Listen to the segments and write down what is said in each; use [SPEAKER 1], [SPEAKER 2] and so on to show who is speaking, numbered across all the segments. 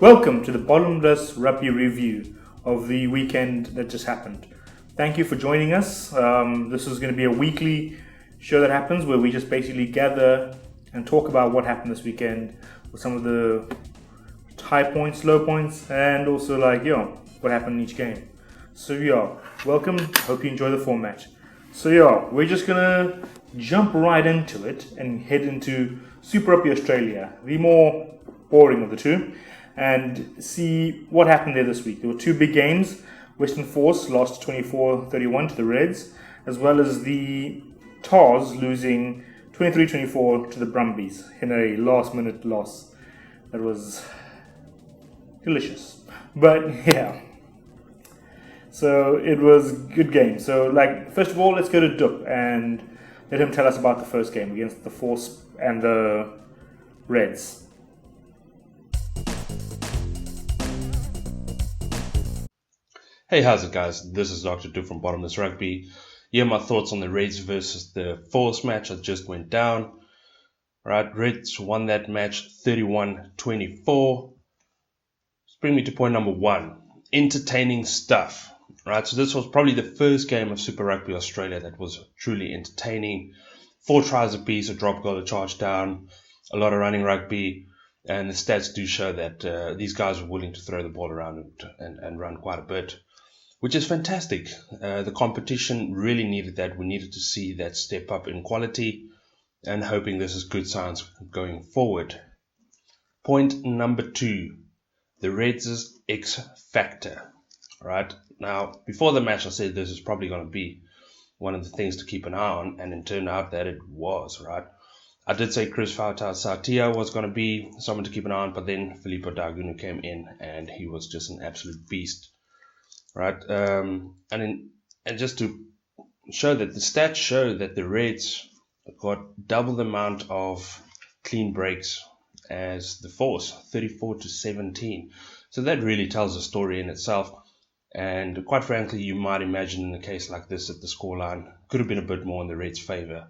[SPEAKER 1] Welcome to the Bottomless Rugby review of the weekend that just happened. Thank you for joining us. This is going to be a weekly show that happens where we just basically gather and talk about what happened this weekend with some of the high points, low points, and also what happened in each game. So welcome. Hope you enjoy the format. So we're just going to jump right into it and head into Super Rugby Australia, the more boring of the two, and see what happened there this week. There were two big games. Western Force lost 24-31 to the Reds, as well as the Tars losing 23-24 to the Brumbies in a last-minute loss. That was delicious. But yeah. So it was a good game. So first of all, let's go to Dup and let him tell us about the first game against the Force and the Reds.
[SPEAKER 2] Hey, how's it guys? This is Dr. Du from Bottomless Rugby. Here are my thoughts on the Reds versus the Force match that just went down. Right, Reds won that match 31-24. Let's bring me to point number one. Entertaining stuff. Right, so this was probably the first game of Super Rugby Australia that was truly entertaining. 4 tries apiece, a drop goal, a charge down, a lot of running rugby. And the stats do show that these guys were willing to throw the ball around and run quite a bit, which is fantastic. The competition really needed that. We needed to see that step up in quality, and hoping this is good signs going forward. Point number 2, the Reds' X factor. Right, now, before the match I said this is probably going to be one of the things to keep an eye on, and it turned out that it was, right? I did say Chris Fauta-Sautia was going to be someone to keep an eye on, but then Filippo Dagunu came in and he was just an absolute beast. Right, and just to show that the stats show that the Reds got double the amount of clean breaks as the Force, 34-17. So that really tells a story in itself. And quite frankly, you might imagine in a case like this that the scoreline could have been a bit more in the Reds' favour.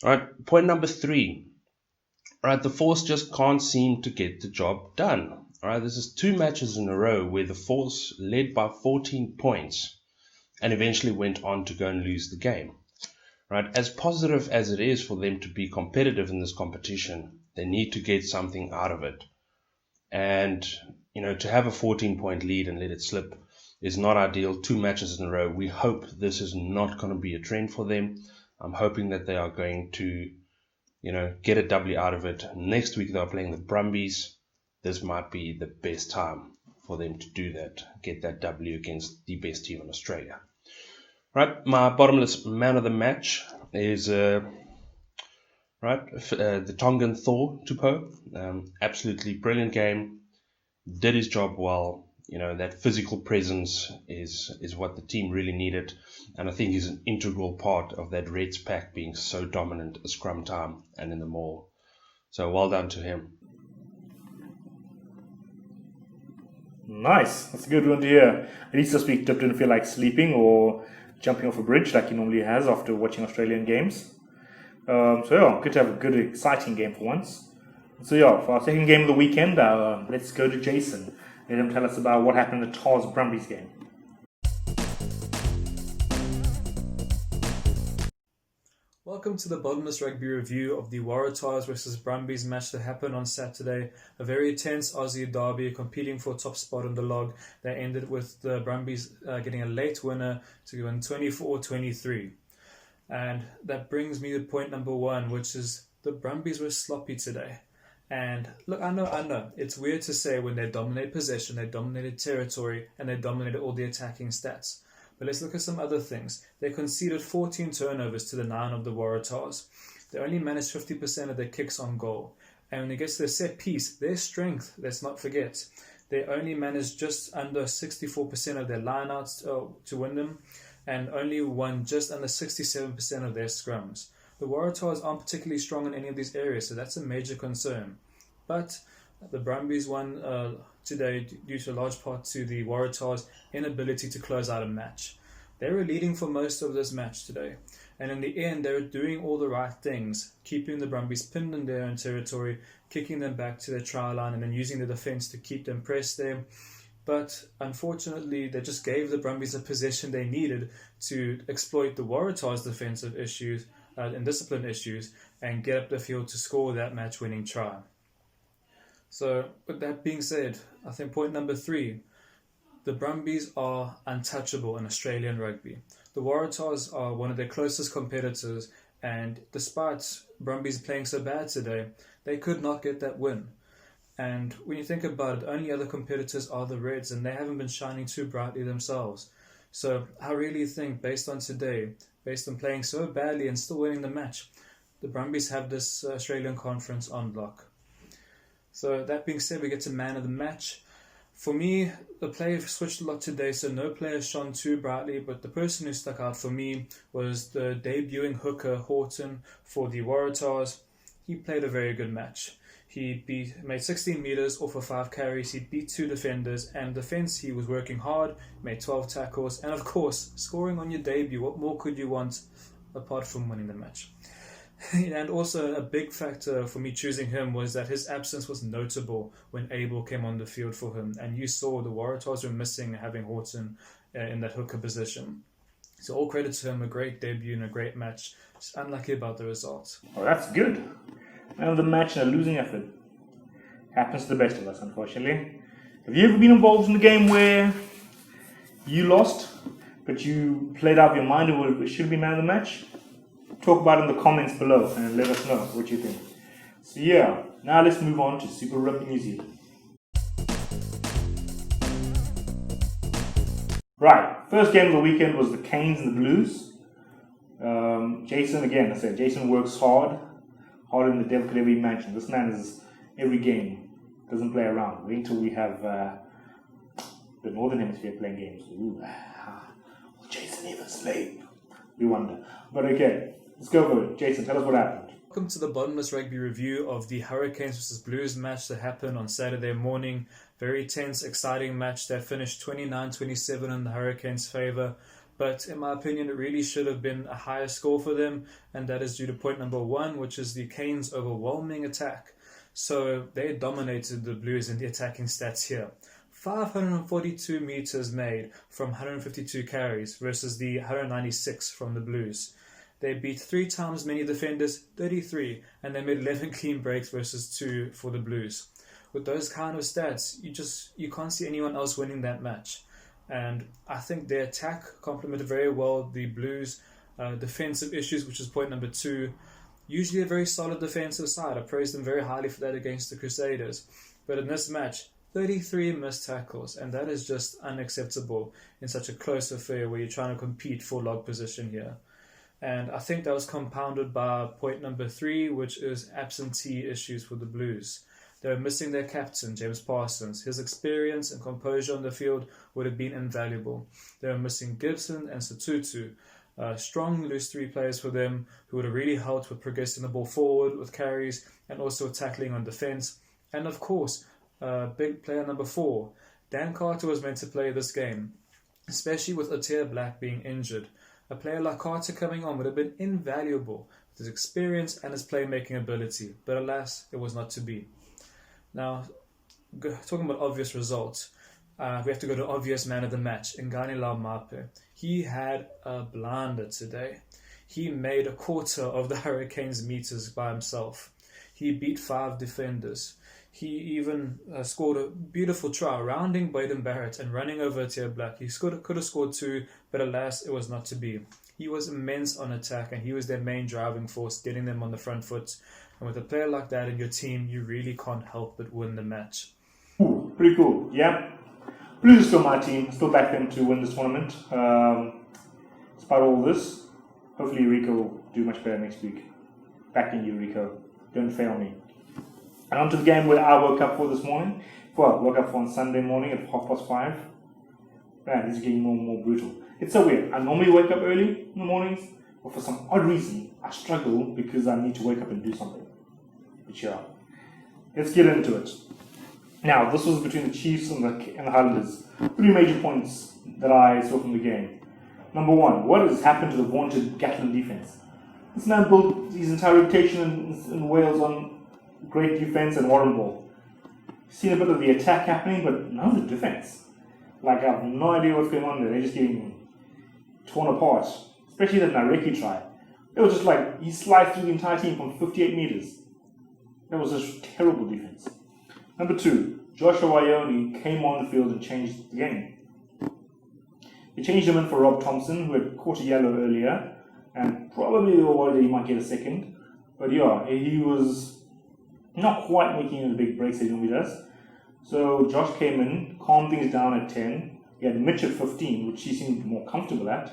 [SPEAKER 2] All right, point number 3. All right, the Force just can't seem to get the job done. All right, this is 2 matches in a row where the Force led by 14 points and eventually went on to go and lose the game. Right, as positive as it is for them to be competitive in this competition, they need to get something out of it. And, to have a 14-point lead and let it slip is not ideal. 2 matches in a row. We hope this is not going to be a trend for them. I'm hoping that they are going to, get a W out of it. Next week they are playing the Brumbies. This might be the best time for them to do that, get that W against the best team in Australia. Right, my bottomless man of the match is the Tongan Thor Tupou. Absolutely brilliant game. Did his job well. That physical presence is what the team really needed. And I think he's an integral part of that Reds pack being so dominant at scrum time and in the maul. So well done to him.
[SPEAKER 1] Nice. That's a good one to hear. At least this week Dup didn't feel like sleeping or jumping off a bridge like he normally has after watching Australian games. Good to have a good, exciting game for once. So for our second game of the weekend, let's go to Jason. Let him tell us about what happened in the Tars Brumbies game.
[SPEAKER 3] Welcome to the Bottomless Rugby review of the Waratahs versus Brumbies match that happened on Saturday. A very tense Aussie derby competing for top spot on the log. They ended with the Brumbies getting a late winner to win 24-23. And that brings me to point number 1, which is the Brumbies were sloppy today. And look, I know, it's weird to say when they dominate possession, they dominated territory, and they dominated all the attacking stats. But let's look at some other things. They conceded 14 turnovers to the 9 of the Waratahs. They only managed 50% of their kicks on goal. And when it gets to the set piece, their strength, let's not forget, they only managed just under 64% of their lineouts to win them, and only won just under 67% of their scrums. The Waratahs aren't particularly strong in any of these areas, so that's a major concern. But the Brumbies won today due to a large part to the Waratahs' inability to close out a match. They were leading for most of this match today. And in the end, they were doing all the right things, keeping the Brumbies pinned in their own territory, kicking them back to their try line, and then using the defence to keep them pressed there. But unfortunately, they just gave the Brumbies a possession they needed to exploit the Waratahs' defensive issues and discipline issues and get up the field to score that match-winning try. So, with that being said, I think point number 3, the Brumbies are untouchable in Australian rugby. The Waratahs are one of their closest competitors, and despite Brumbies playing so bad today, they could not get that win. And when you think about it, the only other competitors are the Reds, and they haven't been shining too brightly themselves. So I really think, based on today, based on playing so badly and still winning the match, the Brumbies have this Australian conference on lock. So that being said, we get to man of the match. For me, the play switched a lot today, so no player shone too brightly, but the person who stuck out for me was the debuting hooker Horton for the Waratahs. He played a very good match. He made 16 metres off of 5 carries, he beat 2 defenders, and defence he was working hard, made 12 tackles, and of course, scoring on your debut. What more could you want apart from winning the match? And also a big factor for me choosing him was that his absence was notable when Abel came on the field for him, and you saw the Waratahs were missing having Horton in that hooker position. So all credit to him, a great debut and a great match. Just unlucky about the result.
[SPEAKER 1] Oh, that's good. Man of the match and a losing effort. Happens to the best of us, unfortunately. Have you ever been involved in a game where you lost, but you played out of your mind and it should be man of the match? Talk about it in the comments below and let us know what you think. So yeah, now let's move on to Super Rugby New Zealand. Right, first game of the weekend was the Canes and the Blues. Jason works harder than the devil could ever imagine. This man is every game, doesn't play around. Wait until we have the Northern Hemisphere playing games. Will Jason even sleep? We wonder. But okay, let's go for it. Jason, tell us what happened.
[SPEAKER 3] Welcome to the Bottomless Rugby review of the Hurricanes vs Blues match that happened on Saturday morning. Very tense, exciting match that finished 29-27 in the Hurricanes' favour. But in my opinion, it really should have been a higher score for them, and that is due to point number 1, which is the Canes' overwhelming attack. So they dominated the Blues in the attacking stats here. 542 metres made from 152 carries versus the 196 from the Blues. They beat 3 times many defenders, 33, and they made 11 clean breaks versus 2 for the Blues. With those kind of stats, you can't see anyone else winning that match. And I think their attack complemented very well the Blues' defensive issues, which is point number 2. Usually a very solid defensive side. I praised them very highly for that against the Crusaders. But in this match, 33 missed tackles, and that is just unacceptable in such a close affair where you're trying to compete for log position here. And I think that was compounded by point number 3, which is absentee issues for the Blues. They were missing their captain, James Parsons. His experience and composure on the field would have been invaluable. They were missing Gibson and Satutu. Strong loose 3 players for them who would have really helped with progressing the ball forward with carries and also tackling on defence. And of course, big player number 4. Dan Carter was meant to play this game, especially with Atea Black being injured. A player like Carter coming on would have been invaluable with his experience and his playmaking ability, but alas, it was not to be. Now, talking about obvious results, we have to go to obvious man of the match, Ngani Laumape. He had a blinder today. He made a quarter of the Hurricanes meters by himself. He beat 5 defenders. He even scored a beautiful try, rounding Baden Barrett and running over Atea Black. He could have scored 2, but alas, it was not to be. He was immense on attack, and he was their main driving force, getting them on the front foot. And with a player like that in your team, you really can't help but win the match.
[SPEAKER 1] Ooh, pretty cool, yeah. Blues are still my team. Still back them to win this tournament. Despite all this, hopefully Rico will do much better next week. Backing you, Rico. Don't fail me. And on to the game where I woke up for this morning. Well, woke up for on Sunday morning at 5:30. Man, this is getting more and more brutal. It's so weird. I normally wake up early in the mornings, but for some odd reason, I struggle because I need to wake up and do something. But yeah, let's get into it. Now, this was between the Chiefs and the Highlanders. 3 major points that I saw from the game. Number one, what has happened to the vaunted Gatland defence? This man built his entire reputation in Wales on great defence and Warren ball. Seen a bit of the attack happening, but none of the defence. Like, I have no idea what's going on there. They're just getting torn apart. Especially that Nareki try. It was just like, he sliced through the entire team from 58 metres. That was just terrible defence. Number two, Joshua Ione came on the field and changed the game. They changed him in for Rob Thompson, who had caught a yellow earlier, and probably they were worried that he might get a second. But yeah, he was not quite making the big breaks that he normally does. So Josh came in, calmed things down at 10. He had Mitch at 15, which he seemed more comfortable at.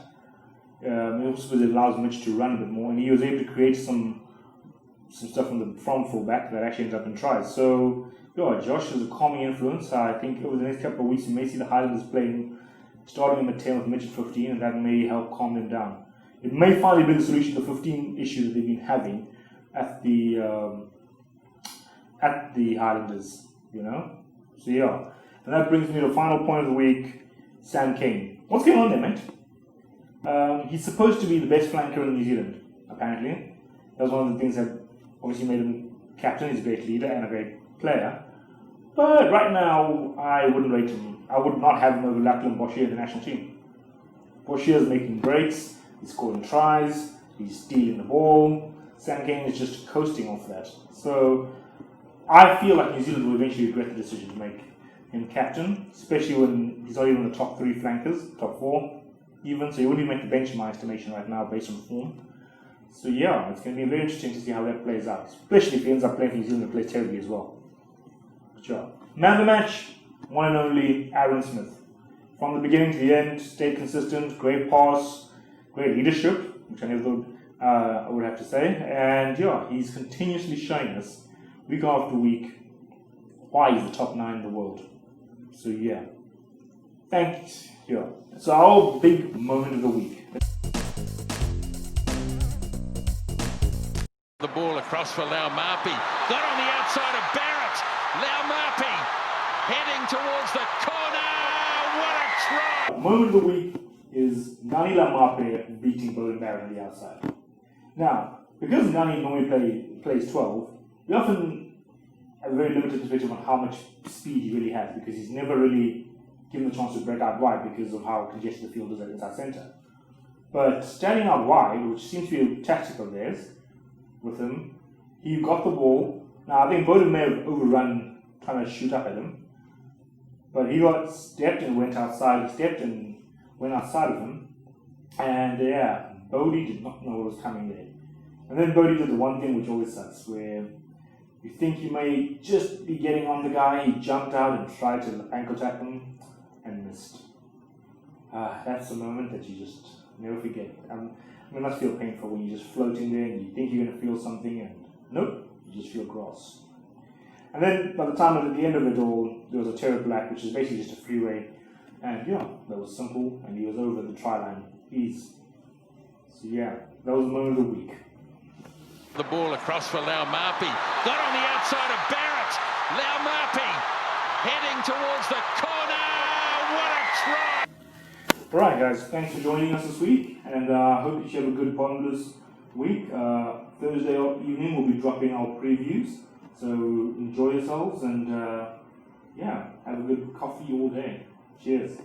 [SPEAKER 1] It also allows Mitch to run a bit more, and he was able to create some stuff from fullback that actually ended up in tries. So yeah, Josh is a calming influence. I think over the next couple of weeks you may see the Highlanders playing, starting him at 10 with Mitch at 15, and that may help calm them down. It may finally be the solution to the 15 issue that they've been having at the Highlanders, you know. So yeah, and that brings me to the final point of the week: Sam Cane. What's going on there, mate? He's supposed to be the best flanker in New Zealand, apparently. That was one of the things that obviously made him captain. He's a great leader and a great player. But right now, I wouldn't rate him. I would not have him over Lachlan Boshier in the national team. Boshier is making breaks, he's scoring tries, he's stealing the ball. Sam Cane is just coasting off that. So I feel like New Zealand will eventually regret the decision to make him captain, especially when he's not even in the top 3 flankers, top 4 even, so he wouldn't even make the bench in my estimation right now based on form. So yeah, it's going to be very interesting to see how that plays out, especially if he ends up playing for New Zealand and plays terribly as well. Good job. Man of the match, one and only Aaron Smith. From the beginning to the end, stayed consistent, great pass, great leadership, which I never thought I would have to say. And yeah, he's continuously showing us, week after week, why he's the top 9 in the world. So yeah. Thanks. Yeah. So our big moment of the week.
[SPEAKER 4] The ball across for Laumapi. Got on the outside of Barrett. Laumapi heading towards the corner. What a try!
[SPEAKER 1] Moment of the week is Ngani Laumapi beating Bowden Barrett on the outside. Now, because Ngani normally plays 12, we often have a very limited perspective on how much speed he really has, because he's never really given the chance to break out wide because of how congested the field is at inside centre. But standing out wide, which seems to be a tactic of theirs with him, he got the ball. Now I think Bowden may have overrun trying to shoot up at him, but he got stepped and went outside, stepped and went outside of him, and yeah, Bodie did not know what was coming there. And then Bodie did the one thing which always sucks, where you think you may just be getting on the guy, he jumped out and tried to ankle tap him and missed. That's a moment that you just never forget. It must feel painful when you're just floating there and you think you're going to feel something and nope, you just feel grass. And then by the time at the end of it all, there was a terror black, which is basically just a freeway. And yeah, that was simple and he was over the try line. Ease. So yeah, that was the moment of the week.
[SPEAKER 4] The ball across for Laumapi. Got on the outside of Barrett. Laumapi heading towards the corner. What a try!
[SPEAKER 1] Alright guys, thanks for joining us this week, and I hope you have a good bottomless week. Thursday evening we'll be dropping our previews, so enjoy yourselves and yeah, have a good coffee all day. Cheers.